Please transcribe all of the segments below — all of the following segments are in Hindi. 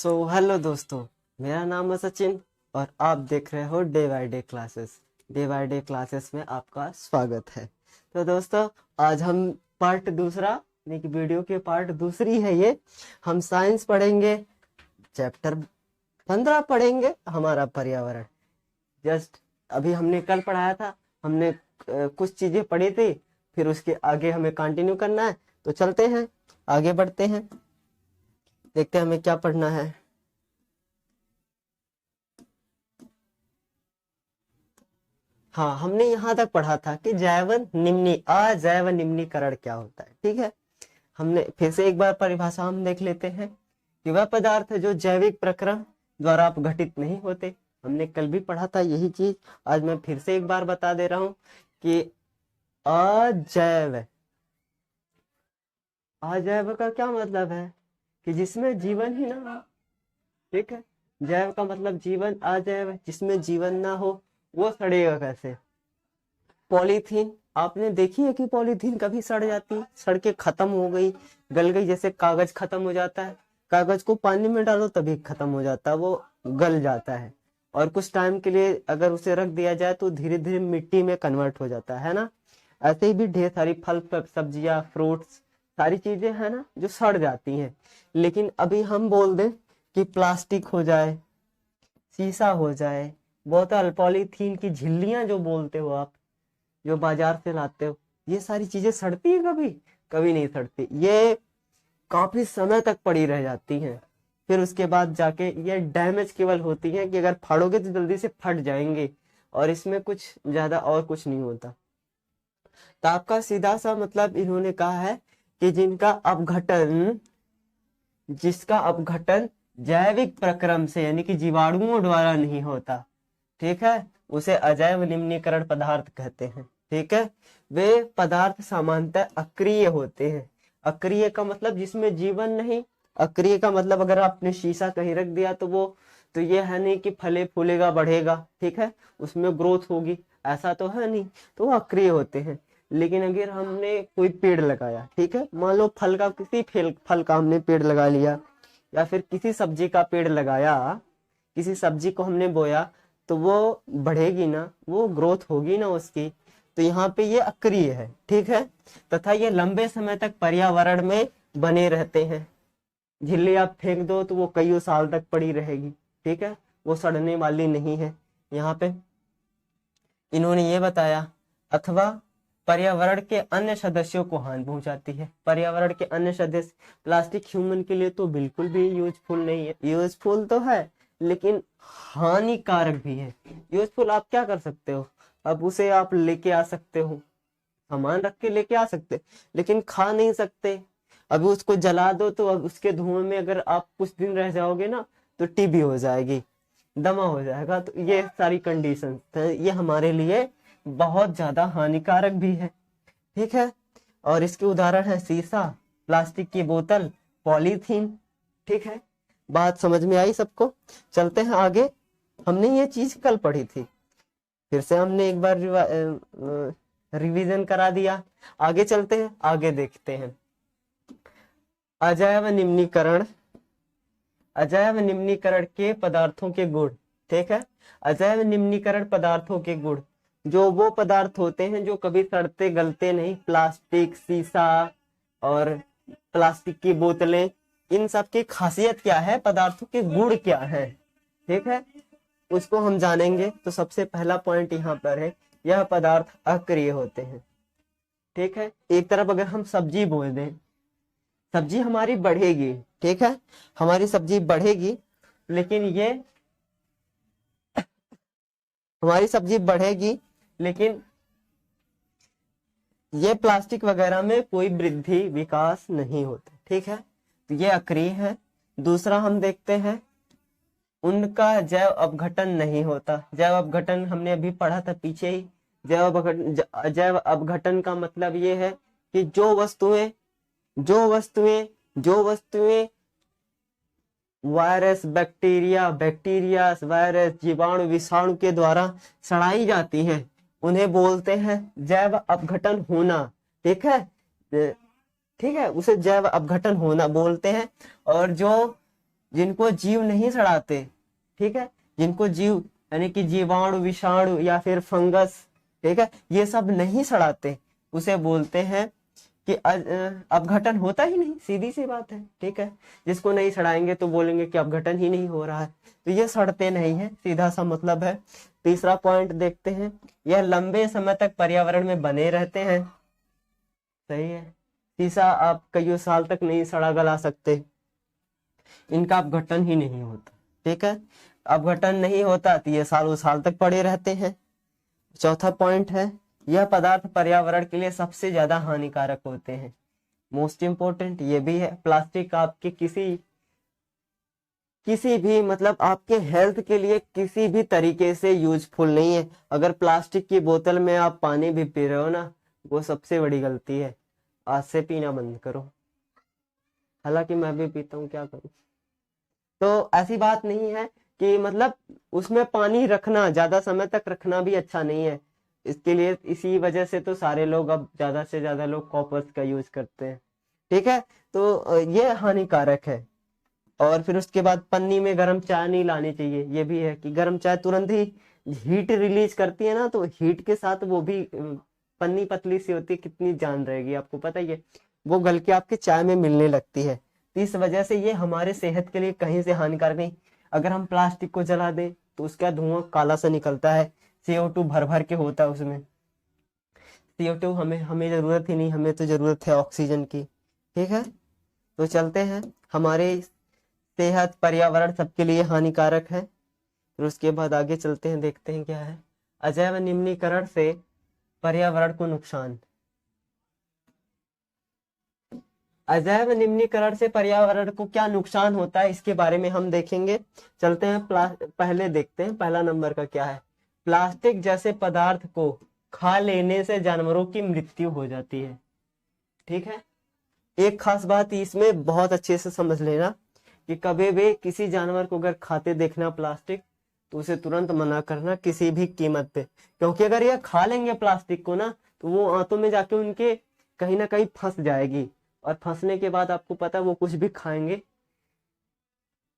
हेलो दोस्तों, मेरा नाम है सचिन और आप देख रहे हो day by day classes. Day by day classes में आपका स्वागत है। तो दोस्तों, आज हम पार्ट दूसरा यानी कि वीडियो के पार्ट दूसरी है ये। हम साइंस पढ़ेंगे, चैप्टर 15 पढ़ेंगे, हमारा पर्यावरण। जस्ट अभी हमने कल पढ़ाया था, हमने कुछ चीजें पढ़ी थी, फिर उसके आगे हमें कंटिन्यू करना है। तो चलते हैं, आगे बढ़ते हैं, देखते हैं हमें क्या पढ़ना है। हाँ, हमने यहाँ तक पढ़ा था कि अजैव निम्नीकरण क्या होता है। ठीक है, हमने फिर से एक बार परिभाषा हम देख लेते हैं कि वह पदार्थ जो जैविक प्रक्रम द्वारा अपघटित नहीं होते। हमने कल भी पढ़ा था यही चीज, आज मैं फिर से एक बार बता दे रहा हूँ कि अजैव अजैव का क्या मतलब है कि जिसमें जीवन ही ना हो। ठीक है, जैव का मतलब जीवन, अजैव जिसमें जीवन ना हो वो सड़ेगा कैसे। पॉलीथीन आपने देखी है कि पॉलीथीन कभी सड़ जाती, सड़ के खत्म हो गई, गल गई, जैसे कागज खत्म हो जाता है। कागज को पानी में डालो तभी खत्म हो जाता है, वो गल जाता है। और कुछ टाइम के लिए अगर उसे रख दिया जाए तो धीरे धीरे मिट्टी में कन्वर्ट हो जाता है ना। ऐसे ही भी ढेर सारी फल सब्जियां, फ्रूट्स, सारी चीजें है ना जो सड़ जाती हैं। लेकिन अभी हम बोल दें कि प्लास्टिक हो जाए, शीशा हो जाए, बोतल, पॉलीथीन की झिल्लियां जो बोलते हो आप, जो बाजार से लाते हो, ये सारी चीजें सड़ती है कभी? कभी नहीं सड़ती, ये काफी समय तक पड़ी रह जाती हैं। फिर उसके बाद जाके ये डैमेज केवल होती है कि अगर फाड़ोगे तो जल्दी से फट जाएंगे, और इसमें कुछ ज्यादा और कुछ नहीं होता। तो आपका सीधा सा मतलब इन्होंने कहा है कि जिसका अपघटन जैविक प्रक्रम से यानी कि जीवाणुओं द्वारा नहीं होता, ठीक है, उसे अजैव निम्नीकरण पदार्थ कहते हैं। ठीक है, वे पदार्थ सामान्यतः अक्रिय होते हैं। अक्रिय का मतलब जिसमें जीवन नहीं। अक्रिय का मतलब अगर आपने शीशा कहीं रख दिया तो ये है नहीं कि फले फूलेगा, बढ़ेगा, ठीक है, उसमें ग्रोथ होगी, ऐसा तो है नहीं, तो वो अक्रिय होते हैं। लेकिन अगर हमने कोई पेड़ लगाया, ठीक है, मान लो फल का, किसी फल का हमने पेड़ लगा लिया, या फिर किसी सब्जी का पेड़ लगाया, किसी सब्जी को हमने बोया, तो वो बढ़ेगी ना, वो ग्रोथ होगी ना उसकी। तो यहाँ पे ये अक्रिय है, ठीक है, तथा ये लंबे समय तक पर्यावरण में बने रहते हैं। झिल्ली आप फेंक दो तो वो कई साल तक पड़ी रहेगी, ठीक है, वो सड़ने वाली नहीं है। यहाँ पे इन्होंने ये बताया, अथवा पर्यावरण के अन्य सदस्यों को हानि पहुंचाती है। पर्यावरण के अन्य सदस्य, प्लास्टिक ह्यूमन के लिए तो बिल्कुल भी यूजफुल नहीं है। यूजफुल तो है लेकिन हानिकारक भी है। यूजफुल आप क्या कर सकते हो, अब उसे आप लेके आ सकते हो, सामान रख के लेके आ सकते, लेकिन खा नहीं सकते। अभी उसको जला दो तो अब उसके धुएं में अगर आप कुछ दिन रह जाओगे ना तो टीबी हो जाएगी, दमा हो जाएगा। तो ये सारी कंडीशन ये हमारे लिए बहुत ज्यादा हानिकारक भी है, ठीक है। और इसके उदाहरण है शीशा, प्लास्टिक की बोतल, पॉलीथीन, ठीक है। बात समझ में आई सबको? चलते हैं आगे। हमने ये चीज कल पढ़ी थी, फिर से हमने एक बार रिवीजन करा दिया। आगे चलते हैं, आगे देखते हैं। अजैव निम्नीकरण, अजैव निम्नीकरण के पदार्थों के गुण, ठीक है। अजैव निम्नीकरण पदार्थों के गुण, जो वो पदार्थ होते हैं जो कभी सड़ते गलते नहीं, प्लास्टिक, शीशा और प्लास्टिक की बोतलें, इन सब की खासियत क्या है, पदार्थों के गुण क्या है, ठीक है, उसको हम जानेंगे। तो सबसे पहला पॉइंट यहाँ पर है, यह पदार्थ अक्रिय होते हैं, ठीक है। एक तरफ अगर हम सब्जी बोल दें, सब्जी हमारी बढ़ेगी, ठीक है, हमारी सब्जी बढ़ेगी, लेकिन हमारी सब्जी बढ़ेगी लेकिन ये प्लास्टिक वगैरह में कोई वृद्धि विकास नहीं होता, ठीक है, तो ये अक्रिय है। दूसरा हम देखते हैं, उनका जैव अपघटन नहीं होता। जैव अपघटन हमने अभी पढ़ा था पीछे ही। जैव अपघटन का मतलब ये है कि जो वस्तुएं वायरस, बैक्टीरिया, वायरस, जीवाणु, विषाणु के द्वारा सड़ाई जाती हैं, उन्हें बोलते हैं जैव अपघटन होना, ठीक है, ठीक है, उसे जैव अपघटन होना बोलते हैं। और जो जिनको जीव नहीं सड़ाते, ठीक है, जिनको जीव यानी कि जीवाणु, विषाणु या फिर फंगस, ठीक है, ये सब नहीं सड़ाते, उसे बोलते हैं कि अपघटन होता ही नहीं, सीधी सी बात है, ठीक है। जिसको नहीं सड़ाएंगे तो बोलेंगे कि अपघटन ही नहीं हो रहा है, तो ये सड़ते नहीं है, सीधा सा मतलब है। तीसरा पॉइंट देखते हैं, यह लंबे समय तक पर्यावरण में बने रहते हैं। सही है, शीशा आप कई साल तक नहीं सड़ा गला सकते, इनका अपघटन ही नहीं होता, ठीक है। अपघटन नहीं होता तो ये सालों साल तक पड़े रहते हैं। चौथा पॉइंट है, यह पदार्थ पर्यावरण के लिए सबसे ज्यादा हानिकारक होते हैं। मोस्ट इंपोर्टेंट ये भी है, प्लास्टिक आपके किसी भी मतलब आपके हेल्थ के लिए किसी भी तरीके से यूजफुल नहीं है। अगर प्लास्टिक की बोतल में आप पानी भी पी रहे हो ना, वो सबसे बड़ी गलती है, आज से पीना बंद करो। हालांकि मैं भी पीता हूँ, क्या करूँ। तो ऐसी बात नहीं है कि मतलब उसमें पानी रखना, ज्यादा समय तक रखना भी अच्छा नहीं है। इसके लिए इसी वजह से तो सारे लोग अब ज्यादा से ज्यादा लोग कॉपर्स का यूज करते हैं, ठीक है। तो ये हानिकारक है। और फिर उसके बाद पन्नी में गर्म चाय नहीं लानी चाहिए, ये भी है कि गर्म चाय तुरंत ही हीट रिलीज करती है ना, तो हीट के साथ वो भी पन्नी पतली सी होती है, कितनी जान रहेगी आपको पता ही है, वो गल के आपके चाय में मिलने लगती है। तो इस वजह से ये हमारे सेहत के लिए कहीं से हानिकारक नहीं। अगर हम प्लास्टिक को जला दें तो उसका धुआं काला सा निकलता है, CO2 भर भर के होता है उसमें। CO2 हमें जरूरत ही नहीं, हमें तो जरूरत है ऑक्सीजन की, ठीक है। तो चलते हैं, हमारे सेहत पर्यावरण सबके लिए हानिकारक है। फिर उसके बाद आगे चलते हैं, देखते हैं क्या है। अजैव निम्नीकरण से पर्यावरण को नुकसान। अजैव निम्नीकरण से पर्यावरण को क्या नुकसान होता है, इसके बारे में हम देखेंगे। चलते हैं, पहले देखते हैं पहला नंबर का क्या है। प्लास्टिक जैसे पदार्थ को खा लेने से जानवरों की मृत्यु हो जाती है, ठीक है। एक खास बात इसमें बहुत अच्छे से समझ लेना कि कभी भी किसी जानवर को अगर खाते देखना प्लास्टिक, तो उसे तुरंत मना करना किसी भी कीमत पे। क्योंकि अगर ये खा लेंगे प्लास्टिक को ना, तो वो आंतों में जाके उनके कहीं ना कहीं फंस जाएगी, और फंसने के बाद आपको पता है वो कुछ भी खाएंगे,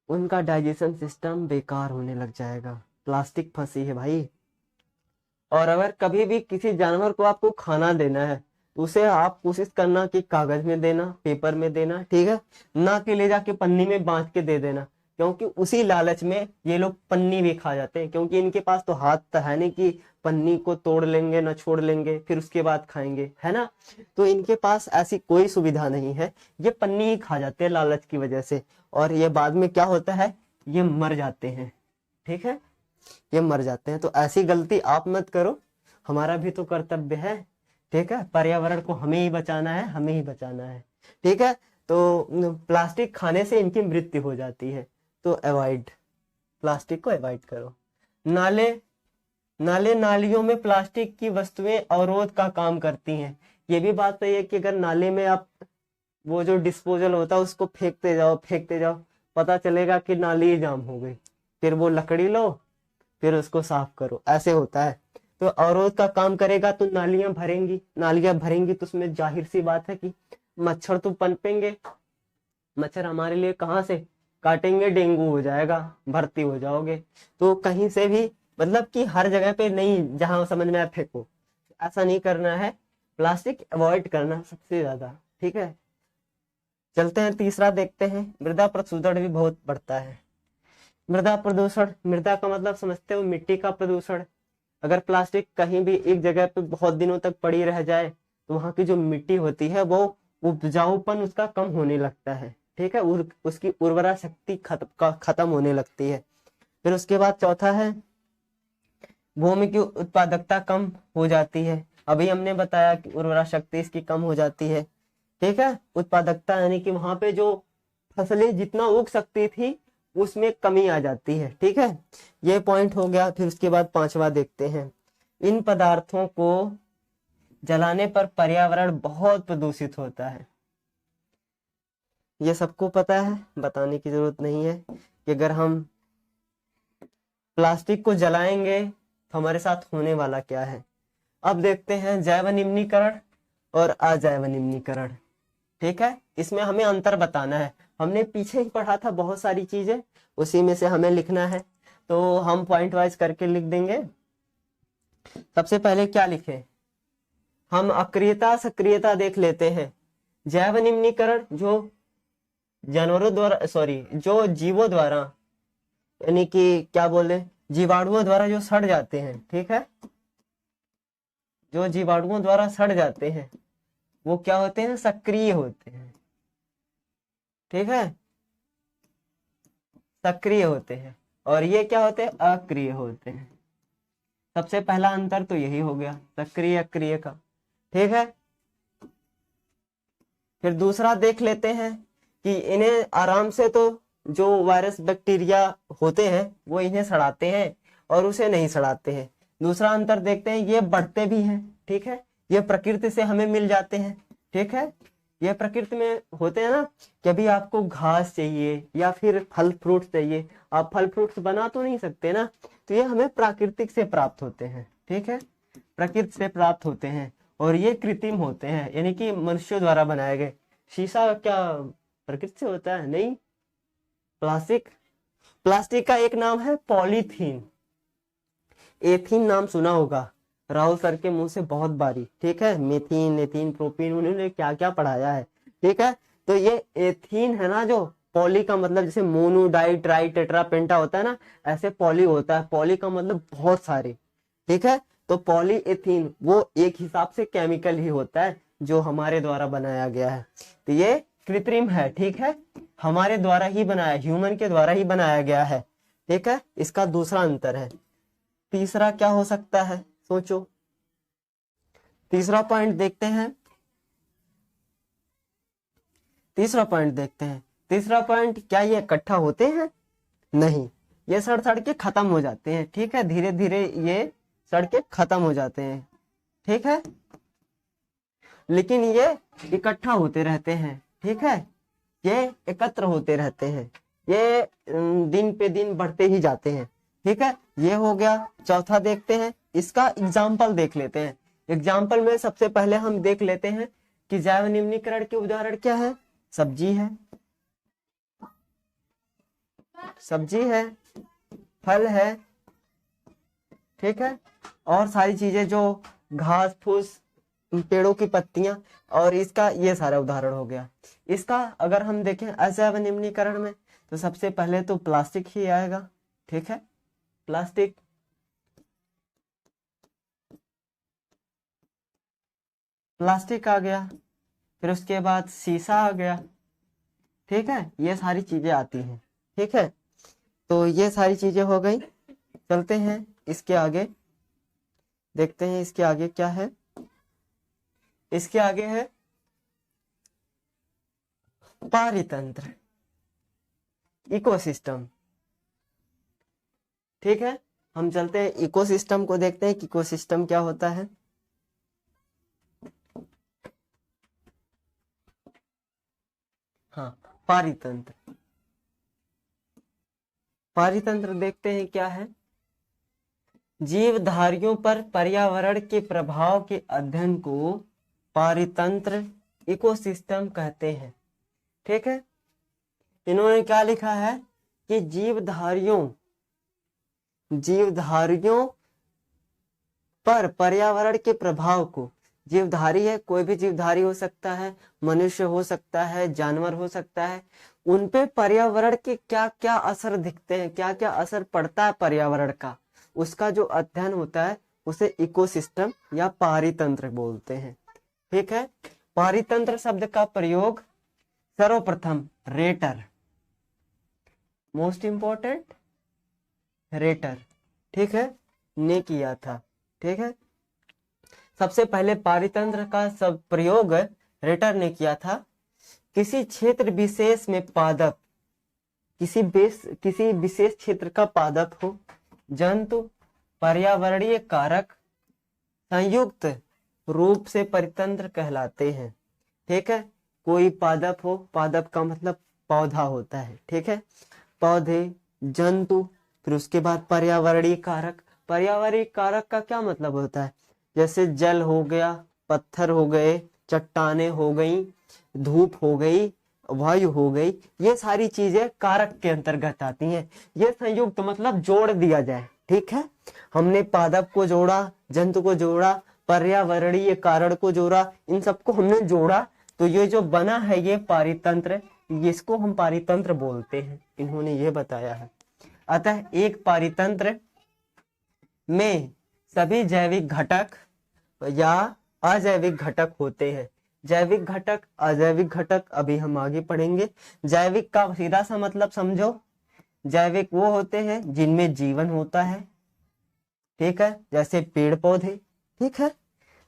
उनका डाइजेशन सिस्टम बेकार होने लग जाएगा। प्लास्टिक फंसी है भाई। और अगर कभी भी किसी जानवर को आपको खाना देना है, तो उसे आप कोशिश करना कि कागज में देना, पेपर में देना, ठीक है, ना कि ले जाके पन्नी में बांध के दे देना। क्योंकि उसी लालच में ये लोग पन्नी भी खा जाते हैं, क्योंकि इनके पास तो हाथ तो है नहीं कि पन्नी को तोड़ लेंगे ना छोड़ लेंगे फिर उसके बाद खाएंगे, है ना। तो इनके पास ऐसी कोई सुविधा नहीं है, ये पन्नी ही खा जाते हैं लालच की वजह से। और ये बाद में क्या होता है, ये मर जाते हैं, ठीक है, ये मर जाते हैं। तो ऐसी गलती आप मत करो, हमारा भी तो कर्तव्य है, ठीक है। पर्यावरण को हमें ही बचाना है, हमें ही बचाना है, ठीक है। तो प्लास्टिक खाने से इनकी मृत्यु हो जाती है, तो अवॉइड, प्लास्टिक को अवॉइड करो। नाले नालियों में प्लास्टिक की वस्तुएं अवरोध का काम करती हैं। ये भी बात सही है कि अगर नाले में आप वो जो डिस्पोजल होता है उसको फेंकते जाओ, पता चलेगा कि नाली ही जाम हो गई, फिर वो लकड़ी लो फिर उसको साफ करो, ऐसे होता है। तो अवरोध का काम करेगा तो नालियां भरेंगी तो उसमें जाहिर सी बात है कि मच्छर तो पनपेंगे। मच्छर हमारे लिए कहाँ से काटेंगे, डेंगू हो जाएगा, भर्ती हो जाओगे। तो कहीं से भी मतलब कि हर जगह पे नहीं, जहां समझ में आए फेंको, ऐसा नहीं करना है। प्लास्टिक अवॉइड करना सबसे ज्यादा, ठीक है। चलते हैं, तीसरा देखते हैं, मृदा प्रदूषण भी बहुत बढ़ता है। मृदा प्रदूषण, मृदा का मतलब समझते हो, मिट्टी का प्रदूषण। अगर प्लास्टिक कहीं भी एक जगह पे बहुत दिनों तक पड़ी रह जाए, तो वहां की जो मिट्टी होती है वो उपजाऊपन उसका कम होने लगता है, ठीक है, उसकी उर्वरा शक्ति खत्म होने लगती है। फिर उसके बाद चौथा है, भूमि की उत्पादकता कम हो जाती है। अभी हमने बताया कि उर्वरा शक्ति इसकी कम हो जाती है, ठीक है। उत्पादकता यानी कि वहां पे जो फसलें जितना उग सकती थी उसमें कमी आ जाती है, ठीक है। ये पॉइंट हो गया। फिर उसके बाद पांचवा देखते हैं, इन पदार्थों को जलाने पर पर्यावरण बहुत प्रदूषित होता है। ये सबको पता है, बताने की जरूरत नहीं है कि अगर हम प्लास्टिक को जलाएंगे तो हमारे साथ होने वाला क्या है। अब देखते हैं जैव निम्नीकरण और अजैव निम्नीकरण, ठीक है। इसमें हमें अंतर बताना है। हमने पीछे ही पढ़ा था बहुत सारी चीजें, उसी में से हमें लिखना है, तो हम पॉइंट वाइज करके लिख देंगे। सबसे पहले क्या लिखे, हम अक्रियता सक्रियता देख लेते हैं। जैव निम्नीकरण जो जानवरों द्वारा, सॉरी, जो जीवों द्वारा, यानी कि क्या बोले, जीवाणुओं द्वारा जो सड़ जाते हैं, ठीक है, जो जीवाणुओं द्वारा सड़ जाते हैं वो क्या होते हैं, सक्रिय होते हैं, ठीक है, सक्रिय होते हैं, और ये क्या होते हैं, अक्रिय होते हैं। सबसे पहला अंतर तो यही हो गया सक्रिय अक्रिय का, ठीक है। फिर दूसरा देख लेते हैं कि इन्हें आराम से, तो जो वायरस बैक्टीरिया होते हैं वो इन्हें सड़ाते हैं और उसे नहीं सड़ाते हैं। दूसरा अंतर देखते हैं, ये बढ़ते भी हैं, ठीक है, ये प्रकृति से हमें मिल जाते हैं, ठीक है, ये प्रकृति में होते हैं ना, कि अभी आपको घास चाहिए या फिर फल फ्रूट चाहिए, आप फल फ्रूट्स बना तो नहीं सकते ना, तो ये हमें प्राकृतिक से प्राप्त होते हैं, ठीक है, प्रकृति से प्राप्त होते हैं, और ये कृत्रिम होते हैं, यानी कि मनुष्यों द्वारा बनाए गए। शीशा क्या प्रकृति से होता है? नहीं। प्लास्टिक, प्लास्टिक का एक नाम है पॉलीथीन, एथीन नाम सुना होगा राहुल सर के मुंह से बहुत बारी, ठीक है, मेथीन, एथीन, प्रोपीन, उन्होंने क्या क्या पढ़ाया है, ठीक है। तो ये एथीन है ना, जो पॉली का मतलब जैसे मोनो डाई ट्राई टेट्रा पेंटा होता है ना, ऐसे पॉली होता है, पॉली का मतलब बहुत सारे, ठीक है। तो पॉली एथीन वो एक हिसाब से केमिकल ही होता है जो हमारे द्वारा बनाया गया है, तो ये कृत्रिम है, ठीक है, हमारे द्वारा ही बनाया, ह्यूमन के द्वारा ही बनाया गया है, ठीक है, इसका दूसरा अंतर है। तीसरा क्या हो सकता है, सोचो, तीसरा पॉइंट देखते हैं, तीसरा पॉइंट देखते हैं। तीसरा पॉइंट, क्या ये इकट्ठा होते हैं? नहीं, ये सड़ सड़ के खत्म हो जाते हैं, ठीक है, धीरे धीरे ये सड़ के खत्म हो जाते हैं, ठीक है, लेकिन ये इकट्ठा होते रहते हैं, ठीक है, ये एकत्र होते रहते हैं, ये दिन पे दिन बढ़ते ही जाते हैं, ठीक है, ये हो गया। चौथा देखते हैं, इसका एग्जाम्पल देख लेते हैं। एग्जाम्पल में सबसे पहले हम देख लेते हैं कि जैव निम्नीकरण के उदाहरण क्या है, सब्जी है, सब्जी है, फल है, ठीक है, और सारी चीजें जो घास फूस, पेड़ों की पत्तियां, और इसका ये सारा उदाहरण हो गया। इसका अगर हम देखें अजैव निम्नीकरण में, तो सबसे पहले तो प्लास्टिक ही आएगा, ठीक है, प्लास्टिक, प्लास्टिक आ गया, फिर उसके बाद शीशा आ गया, ठीक है, ये सारी चीजें आती हैं, ठीक है, तो ये सारी चीजें हो गई। चलते हैं इसके आगे, देखते हैं इसके आगे क्या है। इसके आगे है पारितंत्र, इकोसिस्टम, ठीक है, हम चलते हैं इकोसिस्टम को देखते हैं कि इकोसिस्टम क्या होता है। हाँ, पारितंत्र, पारितंत्र देखते हैं क्या है। जीवधारियों पर पर्यावरण के प्रभाव के अध्ययन को पारितंत्र, इकोसिस्टम कहते हैं, ठीक है। इन्होंने क्या लिखा है कि जीवधारियों पर पर्यावरण के प्रभाव को, जीवधारी है, कोई भी जीवधारी हो सकता है, मनुष्य हो सकता है, जानवर हो सकता है, उन पे पर्यावरण के क्या क्या असर दिखते हैं, क्या क्या असर पड़ता है पर्यावरण का, उसका जो अध्ययन होता है उसे इकोसिस्टम या पारितंत्र बोलते हैं, ठीक है। पारितंत्र शब्द का प्रयोग सर्वप्रथम रेटर, मोस्ट इंपॉर्टेंट रेटर, ठीक है, ने किया था, ठीक है। सबसे पहले पारितंत्र का सब प्रयोग रेटर ने किया था। किसी क्षेत्र विशेष में पादप, किसी विशेष क्षेत्र का पादप हो, जंतु, पर्यावरणीय कारक संयुक्त रूप से परितंत्र कहलाते हैं, ठीक है। कोई पादप हो, पादप का मतलब पौधा होता है, ठीक है, पौधे, जंतु, फिर उसके बाद पर्यावरणीय कारक। पर्यावरणीय कारक का क्या मतलब होता है, जैसे जल हो गया, पत्थर हो गए, चट्टाने हो गई, धूप हो गई, वायु हो गई, ये सारी चीजें कारक के अंतर्गत आती हैं। ये संयुक्त मतलब जोड़ दिया जाए, ठीक है। हमने पादप को जोड़ा, जंतु को जोड़ा, पर्यावरणीय कारण को जोड़ा, इन सबको हमने जोड़ा, तो ये जो बना है ये पारितंत्र, इसको हम पारितंत्र बोलते हैं, इन्होंने ये बताया है। अतः एक पारितंत्र में सभी जैविक घटक या अजैविक घटक होते हैं। जैविक घटक, अजैविक घटक अभी हम आगे पढ़ेंगे। जैविक का सीधा सा मतलब समझो, जैविक वो होते हैं जिनमें जीवन होता है, ठीक है, जैसे पेड़ पौधे, ठीक है,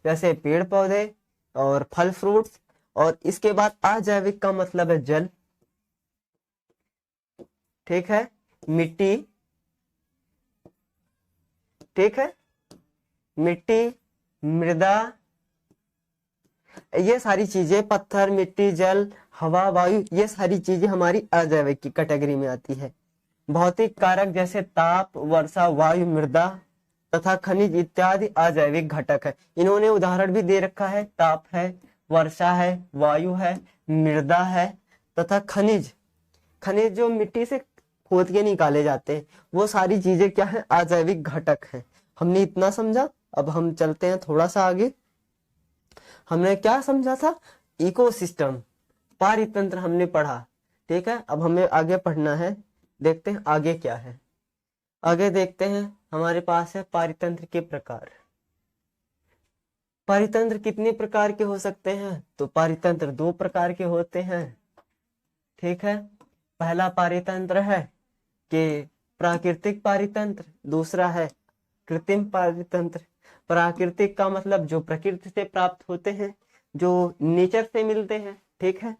जैसे पेड़ पौधे और फल फ्रूट्स। और इसके बाद अजैविक का मतलब है जल, ठीक है, मिट्टी, ठीक है, मिट्टी, मृदा, ये सारी चीजें, पत्थर, मिट्टी, जल, हवा, वायु, ये सारी चीजें हमारी अजैविक की कैटेगरी में आती है। भौतिक कारक जैसे ताप, वर्षा, वायु, मृदा तथा खनिज इत्यादि अजैविक घटक है। इन्होंने उदाहरण भी दे रखा है, ताप है, वर्षा है, वायु है, मृदा है तथा खनिज। खनिज जो मिट्टी से खोद के निकाले जाते हैं, वो सारी चीजें क्या है, अजैविक घटक है। हमने इतना समझा। अब हम चलते हैं थोड़ा सा आगे। हमने क्या समझा था, इकोसिस्टम, पारितंत्र हमने पढ़ा, ठीक है। अब हमें आगे पढ़ना है, देखते हैं आगे क्या है। आगे देखते हैं, हमारे पास है पारितंत्र के प्रकार। पारितंत्र कितने प्रकार के हो सकते हैं, तो पारितंत्र 2 प्रकार के होते हैं, ठीक है। पहला पारितंत्र है कि प्राकृतिक पारितंत्र, दूसरा है कृत्रिम पारितंत्र। प्राकृतिक का मतलब जो प्रकृति से प्राप्त होते हैं, जो नेचर से मिलते हैं, ठीक है,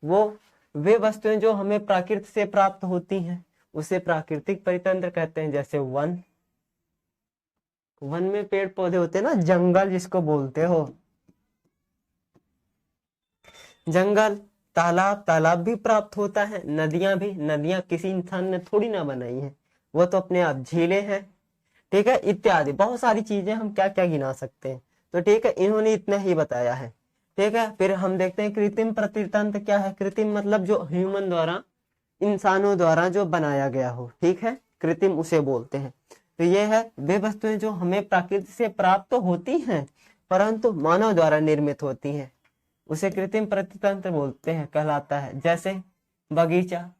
वो वे वस्तुएं जो हमें प्रकृति से प्राप्त होती हैं उसे प्राकृतिक पारितंत्र कहते हैं। जैसे वन में पेड़ पौधे होते हैं ना, जंगल जिसको बोलते हो, जंगल। तालाब भी प्राप्त होता है, नदियां भी, नदियां किसी इंसान ने थोड़ी ना बनाई है, वो तो अपने आप झीलें हैं, ठीक है, इत्यादि बहुत सारी चीजें हम क्या क्या गिना सकते हैं। तो ठीक है, इन्होंने इतना ही बताया है, ठीक है। फिर हम देखते हैं कृत्रिम पारितंत्र क्या है। कृत्रिम मतलब जो ह्यूमन द्वारा, इंसानों द्वारा जो बनाया गया हो, ठीक है, कृत्रिम उसे बोलते हैं। तो ये है वे वस्तुएं जो हमें प्रकृति से प्राप्त तो होती हैं परंतु मानव द्वारा निर्मित होती हैं, उसे कृत्रिम पारितंत्र बोलते हैं, कहलाता है। जैसे बगीचा।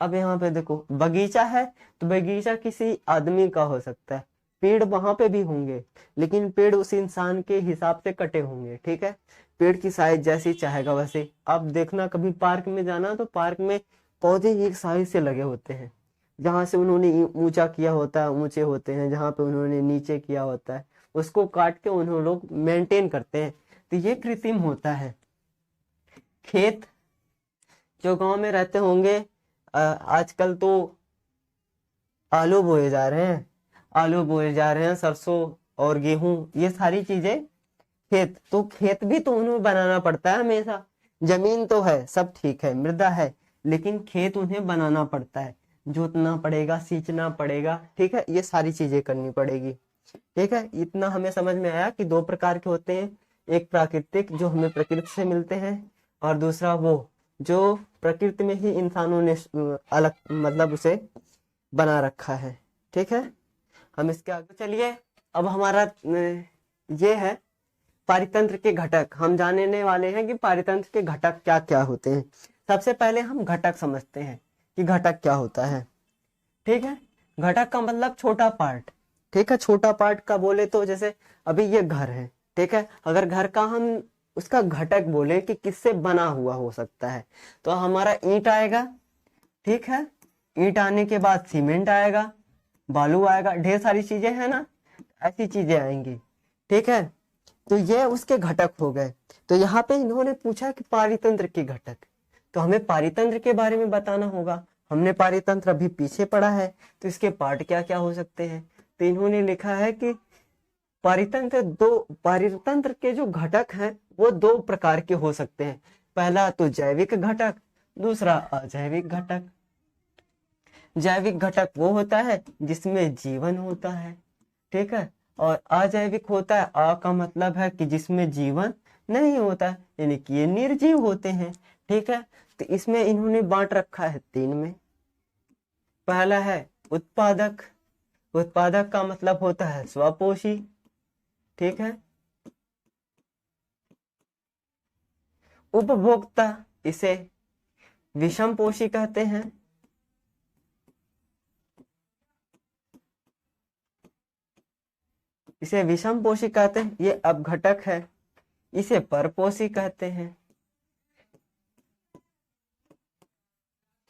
अब यहाँ पे देखो, बगीचा है तो बगीचा किसी आदमी का हो सकता है, पेड़ वहां पे भी होंगे लेकिन पेड़ उस इंसान के हिसाब से कटे होंगे, ठीक है। पेड़ की साइज जैसी चाहेगा वैसे। आप देखना कभी पार्क में जाना तो पार्क में पौधे एक साइज से लगे होते हैं, जहां से उन्होंने ऊंचा किया होता है ऊंचे होते हैं, जहां पे उन्होंने नीचे किया होता है उसको काट के उन्होंने लोग मेंटेन करते हैं, तो ये कृत्रिम होता है। खेत, जो गांव में रहते होंगे, आजकल तो आलू बोए जा रहे हैं, सरसों और गेहूं, ये सारी चीजें खेत। तो खेत भी तो उन्हें बनाना पड़ता है हमेशा। जमीन तो है, सब ठीक है, मृदा है, लेकिन खेत उन्हें बनाना पड़ता है, जोतना पड़ेगा, सींचना पड़ेगा, ठीक है, ये सारी चीजें करनी पड़ेगी, ठीक है। इतना हमें समझ में आया कि 2 प्रकार के होते हैं, एक प्राकृतिक जो हमें प्रकृति से मिलते हैं और दूसरा वो जो प्रकृति में ही इंसानों ने अलग मतलब उसे बना रखा है, ठीक है। हम इसके आगे चलिए। अब हमारा ये है पारितंत्र के घटक। हम जानने वाले हैं कि पारितंत्र के घटक क्या क्या होते हैं। सबसे पहले हम घटक समझते हैं कि घटक क्या होता है, ठीक है। घटक का मतलब छोटा पार्ट, ठीक है। छोटा पार्ट का बोले तो जैसे अभी ये घर है, ठीक है, अगर घर का हम उसका घटक बोले कि किससे बना हुआ हो सकता है, तो हमारा ईंट आएगा, ठीक है। ईंट आने के बाद सीमेंट आएगा, बालू आएगा, ढेर सारी चीजें हैं ना, ऐसी चीजें आएंगी, ठीक है। तो ये उसके घटक हो गए। तो यहाँ पे इन्होंने पूछा कि पारितंत्र के घटक, तो हमें पारितंत्र के बारे में बताना होगा। हमने पारितंत्र अभी पीछे पढ़ा है, तो इसके पार्ट क्या क्या हो सकते हैं। तो इन्होंने लिखा है कि पारितंत्र के जो घटक हैं वो 2 प्रकार के हो सकते हैं। पहला तो जैविक घटक, दूसरा अजैविक घटक। जैविक घटक वो होता है जिसमें जीवन होता है, ठीक है, और अजैविक होता है, अ का मतलब है कि जिसमें जीवन नहीं होता है, यानी कि ये निर्जीव होते हैं, ठीक है। तो इसमें इन्होंने बांट रखा है 3 में। पहला है उत्पादक, उत्पादक का मतलब होता है स्वपोषी, ठीक है। उपभोक्ता, इसे विषमपोषी कहते हैं। इसे विषमपोषी कहते हैं, ये अपघटक है। इसे परपोषी कहते हैं,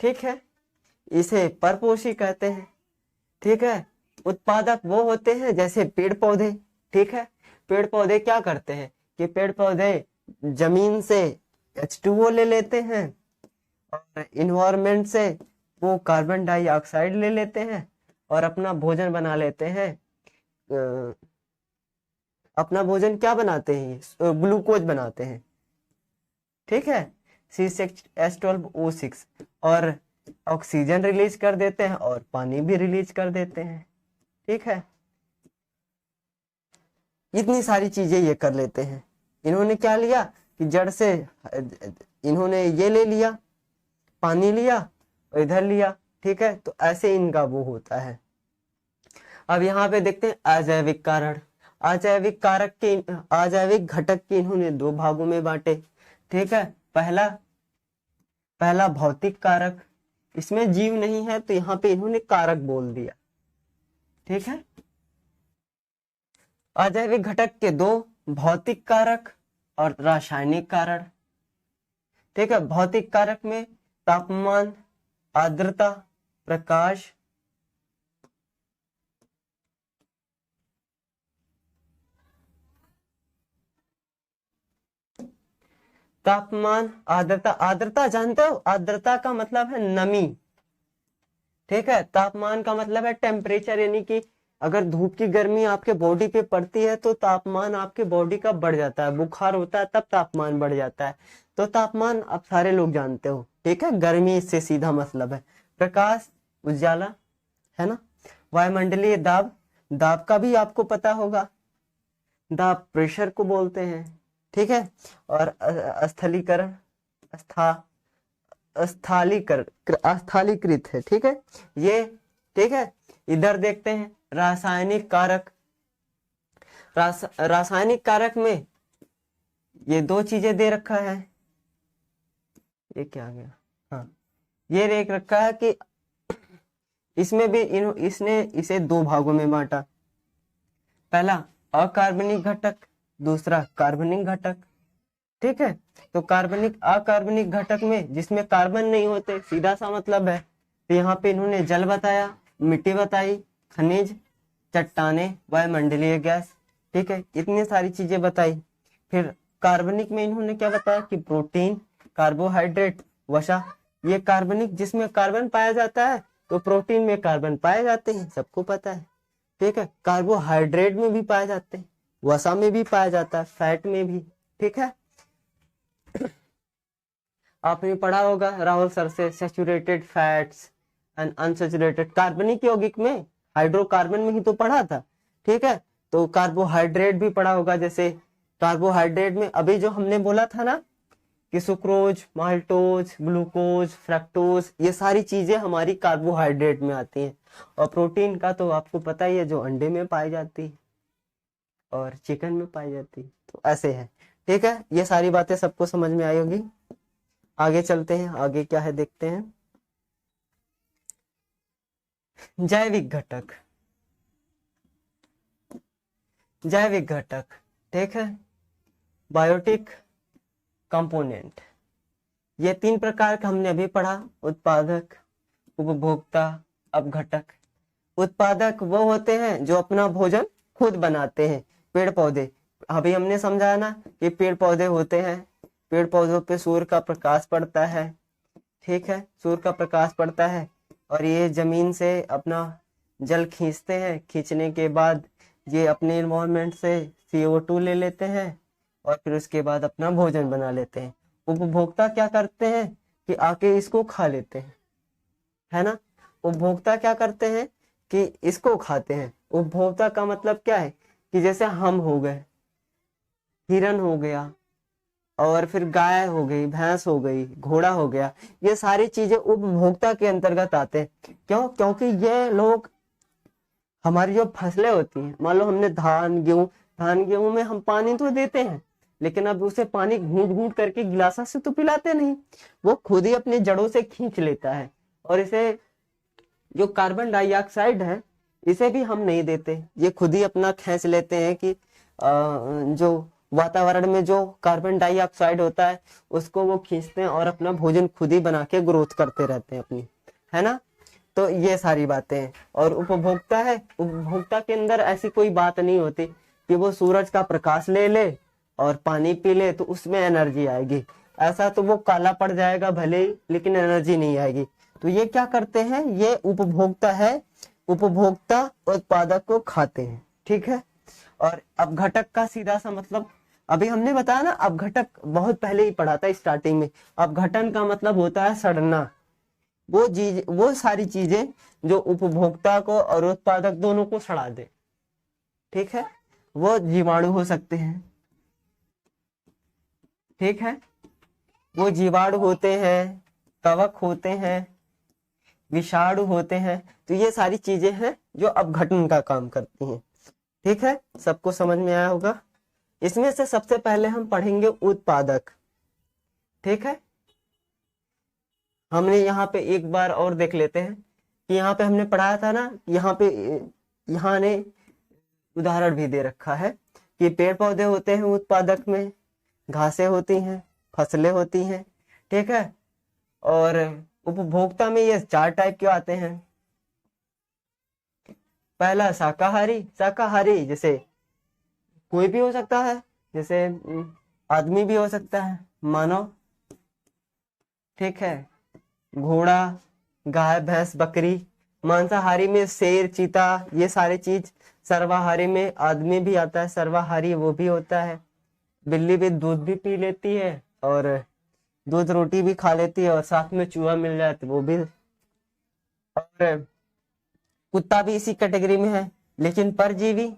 ठीक है। इसे परपोषी कहते हैं, ठीक है। उत्पादक वो होते हैं जैसे पेड़ पौधे, ठीक है। पेड़ पौधे क्या करते हैं कि पेड़ पौधे जमीन से H2O ले लेते हैं और इन्वायरमेंट से वो कार्बन डाइऑक्साइड ले लेते हैं और अपना भोजन बना लेते हैं। अपना भोजन क्या बनाते हैं, ग्लूकोज बनाते हैं, ठीक है, C6H12O6, और ऑक्सीजन रिलीज कर देते हैं और पानी भी रिलीज कर देते हैं, ठीक है। इतनी सारी चीजें ये कर लेते हैं। इन्होंने क्या लिया कि जड़ से इन्होंने ये ले लिया, पानी लिया और इधर लिया, ठीक है। तो ऐसे इनका वो होता है। अब यहाँ पे देखते हैं अजैविक कारण। अजैविक कारक के, अजैविक घटक के इन्होंने 2 भागों में बांटे, ठीक है। पहला भौतिक कारक, इसमें जीव नहीं है तो यहाँ पे इन्होंने कारक बोल दिया, ठीक है। अजैविक घटक के 2, भौतिक कारक और रासायनिक कारण, ठीक है। भौतिक कारक में तापमान, आर्द्रता, प्रकाश, तापमान, आर्द्रता। आर्द्रता जानते हो, आर्द्रता का मतलब है नमी, ठीक है। तापमान का मतलब है टेम्परेचर, यानी कि अगर धूप की गर्मी आपके बॉडी पे पड़ती है तो तापमान आपके बॉडी का बढ़ जाता है, बुखार होता है तब तापमान बढ़ जाता है। तो तापमान आप सारे लोग जानते हो, ठीक है। गर्मी इससे सीधा मतलब है। प्रकाश, उजाला, है ना। वायुमंडलीय दाब, दाब का भी आपको पता होगा, दाब प्रेशर को बोलते हैं, ठीक है। और स्थलीकरण, स्थालीकृत है, ठीक है ये, ठीक है। इधर देखते हैं रासायनिक कारक। रासायनिक कारक में ये 2 चीजें दे रखा है। ये क्या आ गया, हाँ, ये देख रखा है कि इसमें भी इसने इसे 2 भागों में बांटा। पहला अकार्बनिक घटक, दूसरा कार्बनिक घटक, ठीक है। तो कार्बनिक, अकार्बनिक घटक में जिसमें कार्बन नहीं होते, सीधा सा मतलब है। तो यहाँ पे इन्होंने जल बताया, मिट्टी बताई, खनिज, चट्टाने, वायुमंडलीय गैस, ठीक है। इतनी सारी चीजें बताई। फिर कार्बनिक में इन्होंने क्या बताया कि प्रोटीन, कार्बोहाइड्रेट, वसा। ये कार्बनिक, जिसमें कार्बन पाया जाता है तो प्रोटीन में कार्बन पाए जाते हैं, सबको पता है, ठीक है। कार्बोहाइड्रेट में भी पाए जाते हैं, वसा में भी पाया जाता है, फैट में भी, ठीक है। आपने पढ़ा होगा राहुल सर से, सैचुरेटेड फैट्स एंड अनसैचुरेटेड। कार्बनिक यौगिक में, हाइड्रोकार्बन में ही तो पढ़ा था, ठीक है। तो कार्बोहाइड्रेट भी पढ़ा होगा, जैसे कार्बोहाइड्रेट में अभी जो हमने बोला था ना कि सुक्रोज, माल्टोज, ग्लूकोज, फ्रक्टोज, ये सारी चीजें हमारी कार्बोहाइड्रेट में आती हैं। और प्रोटीन का तो आपको पता ही है, जो अंडे में पाई जाती है और चिकन में पाई जाती है। तो ऐसे है, ठीक है। ये सारी बातें सबको समझ में आई होगी। आगे चलते हैं, आगे क्या है देखते हैं। जैविक घटक, जैविक घटक, ठीक है। बायोटिक कंपोनेंट, ये 3 प्रकार का हमने अभी पढ़ा। उत्पादक, उपभोक्ता, अपघटक। उत्पादक वो होते हैं जो अपना भोजन खुद बनाते हैं, पेड़ पौधे। अभी हमने समझाया ना कि पेड़ पौधे होते हैं, पेड़ पौधों पे सूर्य का प्रकाश पड़ता है, ठीक है। सूर्य का प्रकाश पड़ता है और ये जमीन से अपना जल खींचते हैं। खींचने के बाद ये अपने इन्वायरमेंट से CO2 ले लेते हैं और फिर उसके बाद अपना भोजन बना लेते हैं। उपभोक्ता क्या करते हैं कि आके इसको खा लेते हैं, है ना। उपभोक्ता क्या करते हैं कि इसको खाते हैं। उपभोक्ता का मतलब क्या है कि जैसे हम हो गए, हिरन हो गया, और फिर गाय हो गई, भैंस हो गई, घोड़ा हो गया, ये सारी चीजें उपभोक्ता के अंतर्गत आते हैं। क्यों? क्योंकि ये लोग हमारी जो फसलें होती हैं, मान लो हमने धान गेहूं में हम पानी तो देते हैं, लेकिन अब उसे पानी घूंट घूंट करके गिलासा से तो पिलाते नहीं, वो खुद ही अपनी जड़ों से खींच लेता है। और इसे जो कार्बन डाइऑक्साइड है इसे भी हम नहीं देते, ये खुद ही अपना खींच लेते हैं कि जो वातावरण में जो कार्बन डाइऑक्साइड होता है उसको वो खींचते हैं और अपना भोजन खुद ही बना के ग्रोथ करते रहते हैं अपनी, है ना। तो ये सारी बातें हैं। और उपभोक्ता है, उपभोक्ता के अंदर ऐसी कोई बात नहीं होती कि वो सूरज का प्रकाश ले ले और पानी पी ले तो उसमें एनर्जी आएगी। ऐसा तो वो काला पड़ जाएगा भले ही, लेकिन एनर्जी नहीं आएगी। तो ये क्या करते हैं, ये उपभोक्ता है, उपभोक्ता उत्पादक को खाते हैं, ठीक है। और अपघटक का सीधा सा मतलब अभी हमने बताया ना, अपघटक बहुत पहले ही पढ़ा था स्टार्टिंग में। अपघटन का मतलब होता है सड़ना, वो सारी चीजें जो उपभोक्ता को और उत्पादक दोनों को सड़ा दे, ठीक है। वो जीवाणु हो सकते हैं, ठीक है, वो जीवाणु होते हैं, कवक होते हैं, विषाणु होते हैं। तो ये सारी चीजें हैं जो अपघटन का काम करती हैं, ठीक है। सबको समझ में आया होगा। इसमें से सबसे पहले हम पढ़ेंगे उत्पादक, ठीक है। हमने यहाँ पे एक बार और देख लेते हैं कि यहाँ पे हमने पढ़ाया था ना, यहाँ ने उदाहरण भी दे रखा है कि पेड़ पौधे होते हैं उत्पादक में, घासें होती हैं, फसलें होती हैं, ठीक है। और उपभोक्ता में ये 4 टाइप के आते हैं। पहला शाकाहारी, शाकाहारी जैसे कोई भी हो सकता है, जैसे आदमी भी हो सकता है, मानव, ठीक है, घोड़ा, गाय, भैंस, बकरी। मांसाहारी में शेर, चीता, ये सारी चीज। सर्वाहारी में आदमी भी आता है, सर्वाहारी वो भी होता है। बिल्ली भी दूध भी पी लेती है और दूध रोटी भी खा लेती है और साथ में चूहा मिल जाए तो वो भी। और कुत्ता भी इसी कैटेगरी में है। लेकिन परजीवी,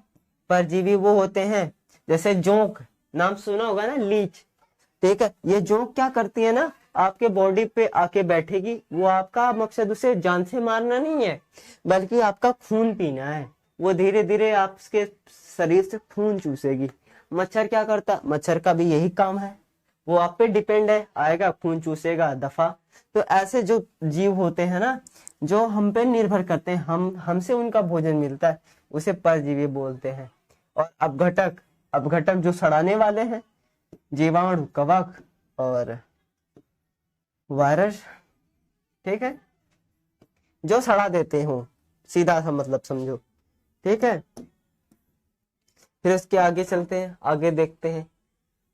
परजीवी वो होते हैं जैसे जोंक, नाम सुना होगा ना, लीच, ठीक है। ये जोंक क्या करती है ना, आपके बॉडी पे आके बैठेगी। वो आपका मकसद उसे जान से मारना नहीं है, बल्कि आपका खून पीना है। वो धीरे धीरे आपके शरीर से खून चूसेगी। मच्छर क्या करता, मच्छर का भी यही काम है, वो आप पे डिपेंड है, आएगा खून चूसेगा, दफा। तो ऐसे जो जीव होते हैं ना, जो हम पे निर्भर करते हैं, हमसे उनका भोजन मिलता है, उसे परजीवी बोलते हैं। और अपघटक, अपघटक जो सड़ाने वाले हैं, जीवाणु, कवक और वायरस, ठीक है, जो सड़ा देते हो, सीधा सा मतलब समझो, ठीक है। फिर उसके आगे चलते हैं, आगे देखते हैं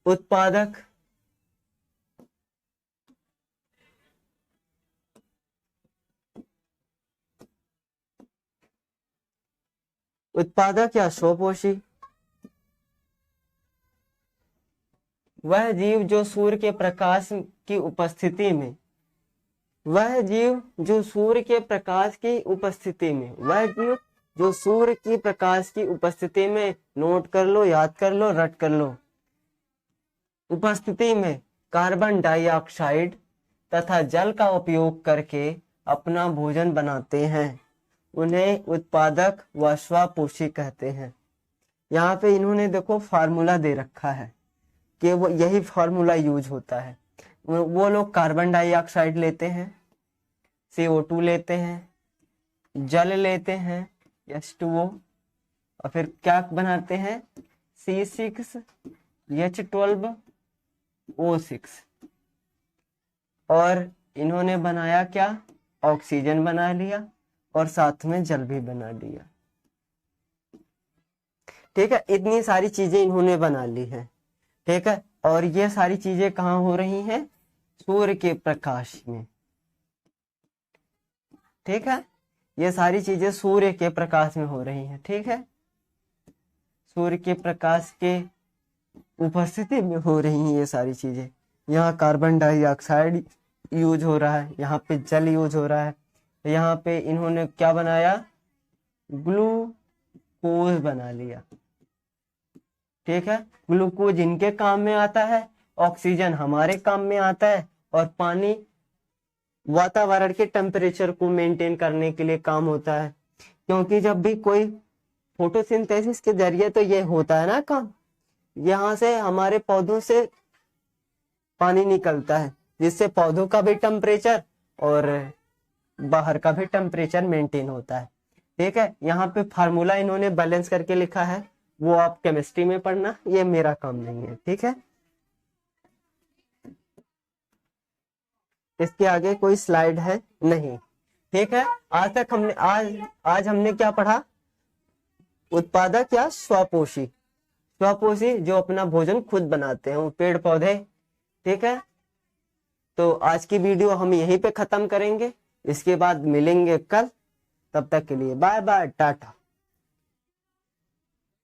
उत्पादक। उत्पादक या स्वपोषी वह जीव जो सूर्य के प्रकाश की उपस्थिति में, वह जीव जो सूर्य के प्रकाश की उपस्थिति में, वह जीव जो सूर्य की प्रकाश की उपस्थिति में, नोट कर लो, याद कर लो, रट कर लो, उपस्थिति में कार्बन डाइऑक्साइड तथा जल का उपयोग करके अपना भोजन बनाते हैं, उन्हें उत्पादक व स्वपोषी कहते हैं। यहाँ पे इन्होंने देखो फार्मूला दे रखा है कि वो यही फार्मूला यूज होता है। वो लोग कार्बन डाइऑक्साइड लेते हैं, CO2 लेते हैं, जल लेते हैं H2O, और फिर क्या बनाते हैं C6H12O6, और इन्होंने बनाया क्या, ऑक्सीजन बना लिया और साथ में जल भी बना लिया, ठीक है। इतनी सारी चीजें इन्होंने बना ली है, ठीक है। और ये सारी चीजें कहाँ हो रही हैं, सूर्य के प्रकाश में, ठीक है। ये सारी चीजें सूर्य के प्रकाश में हो रही हैं, ठीक है, सूर्य के प्रकाश के उपस्थिति में हो रही हैं ये सारी चीजें। यहाँ कार्बन डाइऑक्साइड यूज हो रहा है, यहाँ पे जल यूज हो रहा है, यहाँ पे इन्होंने क्या बनाया, ग्लूकोज बना लिया, ठीक है। ग्लूकोज इनके काम में आता है ऑक्सीजन हमारे काम में आता है और पानी वातावरण के टेम्परेचर को मेंटेन करने के लिए काम होता है। क्योंकि जब भी कोई फोटोसिंथेसिस के जरिए तो ये होता है ना काम, यहाँ से हमारे पौधों से पानी निकलता है जिससे पौधों का भी टेम्परेचर और बाहर का भी टेम्परेचर मेंटेन होता है। ठीक है, यहाँ पे फार्मूला इन्होंने बैलेंस करके लिखा है, वो आप केमिस्ट्री में पढ़ना, ये मेरा काम नहीं है। ठीक है, इसके आगे कोई स्लाइड है नहीं। ठीक है, आज हमने क्या पढ़ा? उत्पादक या स्वपोषी। स्वपोषी जो अपना भोजन खुद बनाते हैं, वो पेड़ पौधे। ठीक है, तो आज की वीडियो हम यहीं पे खत्म करेंगे, इसके बाद मिलेंगे कल। तब तक के लिए बाय बाय, टाटा।